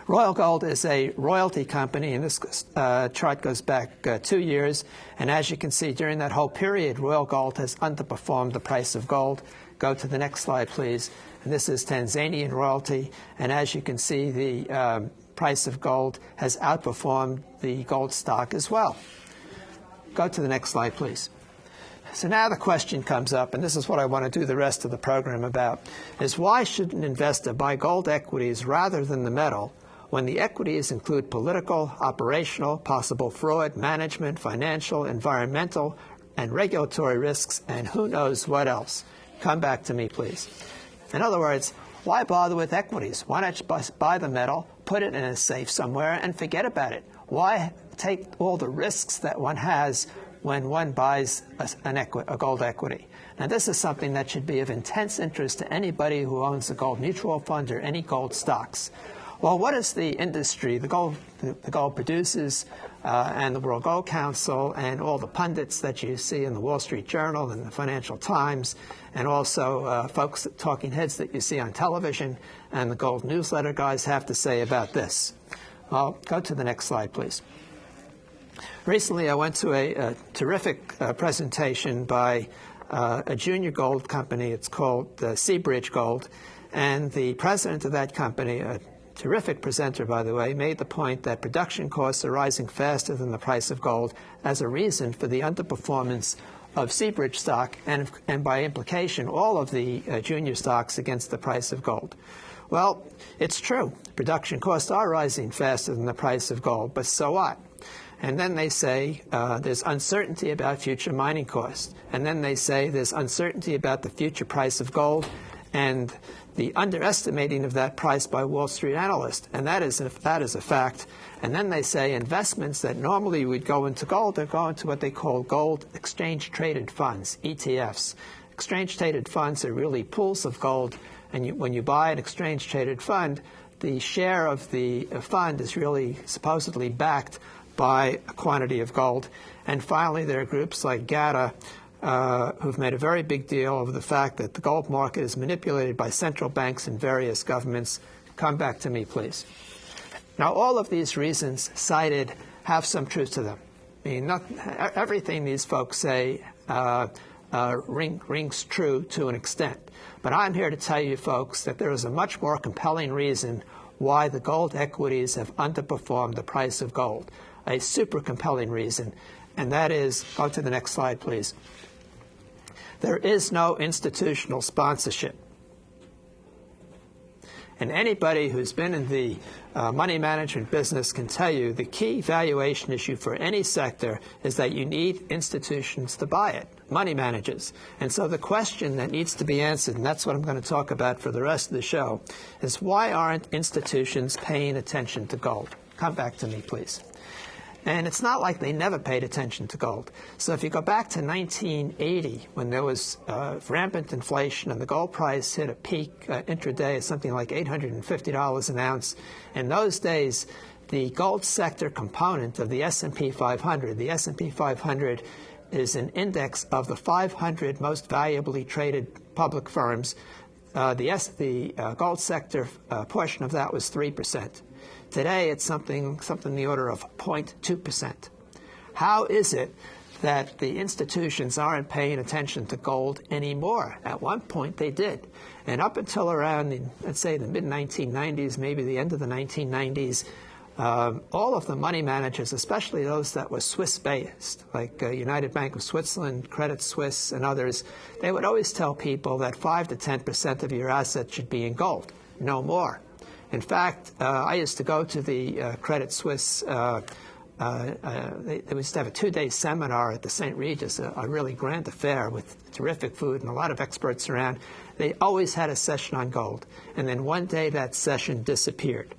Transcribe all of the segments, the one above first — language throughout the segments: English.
Royal Gold is a royalty company, and this chart goes back 2 years. And as you can see, during that whole period, Royal Gold has underperformed the price of gold. Go to the next slide, please. And this is Tanzanian royalty. And as you can see, the price of gold has outperformed the gold stock as well. Go to the next slide, please. So now the question comes up, and this is what I want to do the rest of the program about, is why should an investor buy gold equities rather than the metal when the equities include political, operational, possible fraud, management, financial, environmental, and regulatory risks, and who knows what else? Come back to me, please. In other words, why bother with equities? Why not buy the metal, put it in a safe somewhere, and forget about it? Why take all the risks that one has when one buys a gold equity? Now, this is something that should be of intense interest to anybody who owns a gold mutual fund or any gold stocks. Well, what is the industry, the gold producers and the World Gold Council and all the pundits that you see in the Wall Street Journal and the Financial Times, and also folks, talking heads that you see on television and the gold newsletter guys have to say about this? Well, go to the next slide, please. Recently, I went to a terrific presentation by a junior gold company. It's called Seabridge Gold. And the president of that company, a terrific presenter, by the way, made the point that production costs are rising faster than the price of gold as a reason for the underperformance of Seabridge stock and by implication, all of the junior stocks against the price of gold. Well, it's true. Production costs are rising faster than the price of gold, but so what? And then they say there's uncertainty about future mining costs. And then they say there's uncertainty about the future price of gold and the underestimating of that price by Wall Street analysts. And that is a fact. And then they say investments that normally would go into gold are going to what they call gold exchange-traded funds, ETFs. Exchange-traded funds are really pools of gold. And when you buy an exchange-traded fund, the share of the fund is really supposedly backed by a quantity of gold. And finally, there are groups like GATA who've made a very big deal of the fact that the gold market is manipulated by central banks and various governments. Come back to me, please. Now, all of these reasons cited have some truth to them. I mean, everything these folks say rings true to an extent. But I'm here to tell you, folks, that there is a much more compelling reason why the gold equities have underperformed the price of gold. A super compelling reason, and that is, go to the next slide, please. There is no institutional sponsorship. And anybody who's been in the money management business can tell you the key valuation issue for any sector is that you need institutions to buy it, money managers. And so the question that needs to be answered, and that's what I'm going to talk about for the rest of the show, is why aren't institutions paying attention to gold? Come back to me, please. And it's not like they never paid attention to gold. So if you go back to 1980, when there was rampant inflation and the gold price hit a peak intraday of something like $850 an ounce, in those days, the gold sector component of the S&P 500, the S&P 500 is an index of the 500 most valuably traded public firms. The gold sector portion of that was 3%. Today, it's something in the order of 0.2%. How is it that the institutions aren't paying attention to gold anymore? At one point, they did. And up until around, let's say, the mid-1990s, maybe the end of the 1990s, all of the money managers, especially those that were Swiss-based, like United Bank of Switzerland, Credit Suisse, and others, they would always tell people that 5 to 10% of your assets should be in gold, no more. In fact, I used to go to the Credit Suisse. They used to have a 2-day seminar at the St. Regis, a really grand affair with terrific food and a lot of experts around. They always had a session on gold. And then one day that session disappeared.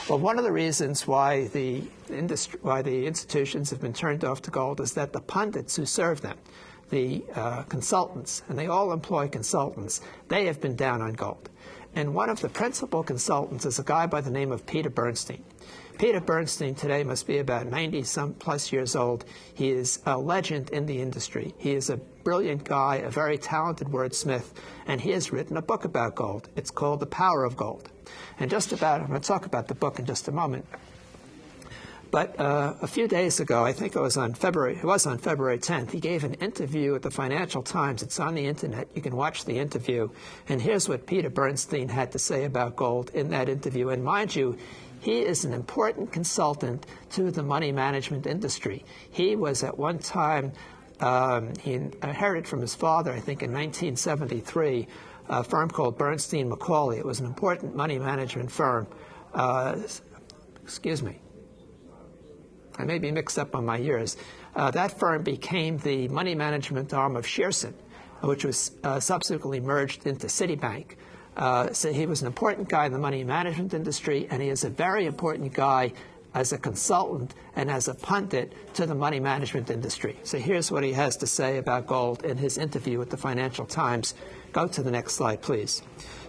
Well, one of the reasons why the institutions have been turned off to gold is that the pundits who serve them, the consultants, and they all employ consultants, they have been down on gold. And one of the principal consultants is a guy by the name of Peter Bernstein. Peter Bernstein today must be about 90-some-plus years old. He is a legend in the industry. He is a brilliant guy, a very talented wordsmith, and he has written a book about gold. It's called The Power of Gold. And I'm going to talk about the book in just a moment. But a few days ago, I think it was on February 10th, he gave an interview at the Financial Times. It's on the internet. You can watch the interview. And here's what Peter Bernstein had to say about gold in that interview. And mind you, he is an important consultant to the money management industry. He was at one time, he inherited from his father, I think in 1973, a firm called Bernstein Macaulay. It was an important money management firm. Excuse me. I may be mixed up on my years. That firm became the money management arm of Shearson, which was subsequently merged into Citibank. So he was an important guy in the money management industry, and he is a very important guy as a consultant and as a pundit to the money management industry. So here's what he has to say about gold in his interview with the Financial Times. Go to the next slide, please.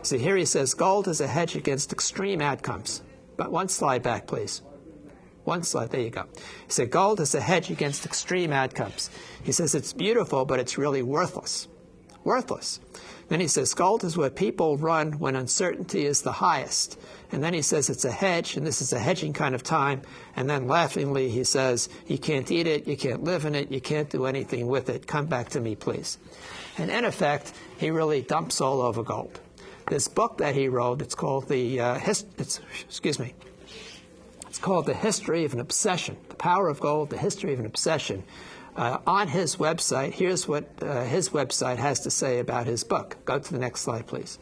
So here he says, gold is a hedge against extreme outcomes. But one slide back, please. One slide, there you go. He said, gold is a hedge against extreme outcomes. He says it's beautiful, but it's really worthless. Worthless. Then he says, gold is where people run when uncertainty is the highest. And then he says it's a hedge, and this is a hedging kind of time. And then laughingly he says, you can't eat it, you can't live in it, you can't do anything with it. Come back to me, please. And in effect, he really dumps all over gold. This book that he wrote, it's called It's called The History of an Obsession, The Power of Gold, The History of an Obsession. On his website, here's what his website has to say about his book. Go to the next slide, please.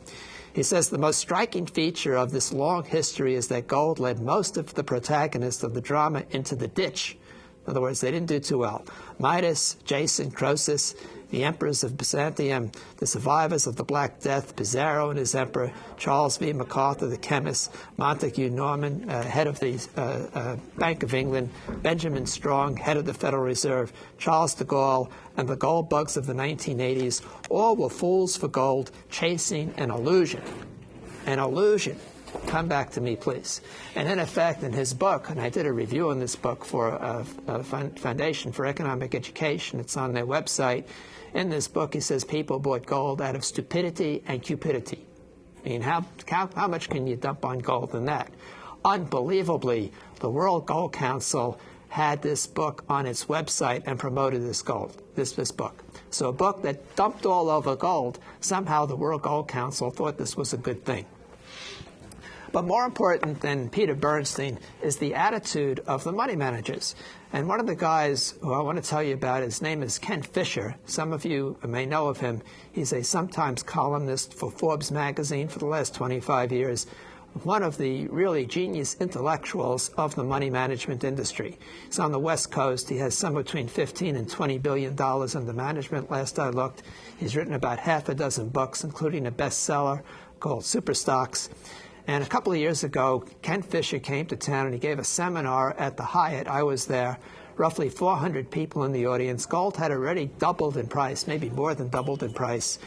He says, the most striking feature of this long history is that gold led most of the protagonists of the drama into the ditch. In other words, they didn't do too well. Midas, Jason, Croesus, the emperors of Byzantium, the survivors of the Black Death, Pizarro and his emperor, Charles V. MacArthur, the chemist, Montague Norman, head of the Bank of England, Benjamin Strong, head of the Federal Reserve, Charles de Gaulle, and the gold bugs of the 1980s, all were fools for gold, chasing an illusion. An illusion. Come back to me, please. And in effect, in his book, and I did a review on this book for a Foundation for Economic Education, it's on their website. In this book, he says people bought gold out of stupidity and cupidity. I mean, how much can you dump on gold in that? Unbelievably, the World Gold Council had this book on its website and promoted this book. So a book that dumped all over gold, somehow the World Gold Council thought this was a good thing. But more important than Peter Bernstein is the attitude of the money managers. And one of the guys who I want to tell you about, his name is Ken Fisher. Some of you may know of him. He's a sometimes columnist for Forbes magazine for the last 25 years. One of the really genius intellectuals of the money management industry. He's on the West Coast. He has somewhere between $15 and $20 billion under management, last I looked. He's written about half a dozen books, including a bestseller called Super Stocks. And a couple of years ago, Ken Fisher came to town and he gave a seminar at the Hyatt. I was there, roughly 400 people in the audience. Gold had already doubled in price, maybe more than doubled in price.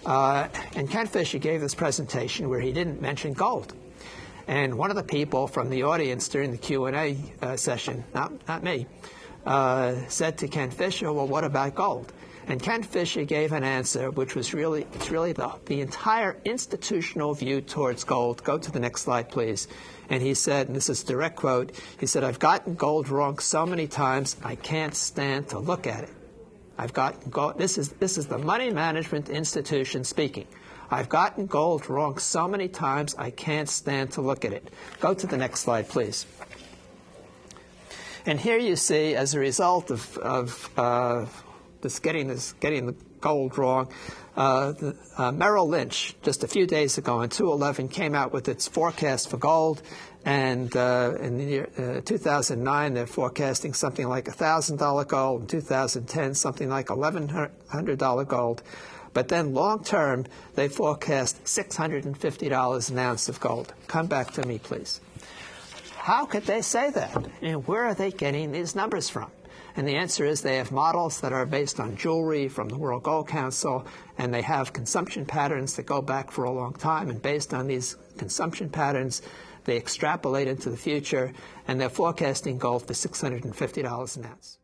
And Ken Fisher gave this presentation where he didn't mention gold. And one of the people from the audience during the Q&A session, not me, said to Ken Fisher, well, what about gold? And Ken Fisher gave an answer which was really the entire institutional view towards gold. Go to the next slide, please. And he said, and this is a direct quote, he said, I've gotten gold wrong so many times, I can't stand to look at it. I've gotten gold, this is the money management institution speaking. I've gotten gold wrong so many times, I can't stand to look at it. Go to the next slide, please. And here you see, as a result of getting the gold wrong, Merrill Lynch, just a few days ago in 2011, came out with its forecast for gold. And in the year 2009, they're forecasting something like $1,000 gold. In 2010, something like $1,100 gold. But then long-term, they forecast $650 an ounce of gold. Come back to me, please. How could they say that? And where are they getting these numbers from? And the answer is they have models that are based on jewelry from the World Gold Council, and they have consumption patterns that go back for a long time. And based on these consumption patterns, they extrapolate into the future, and they're forecasting gold for $650 an ounce.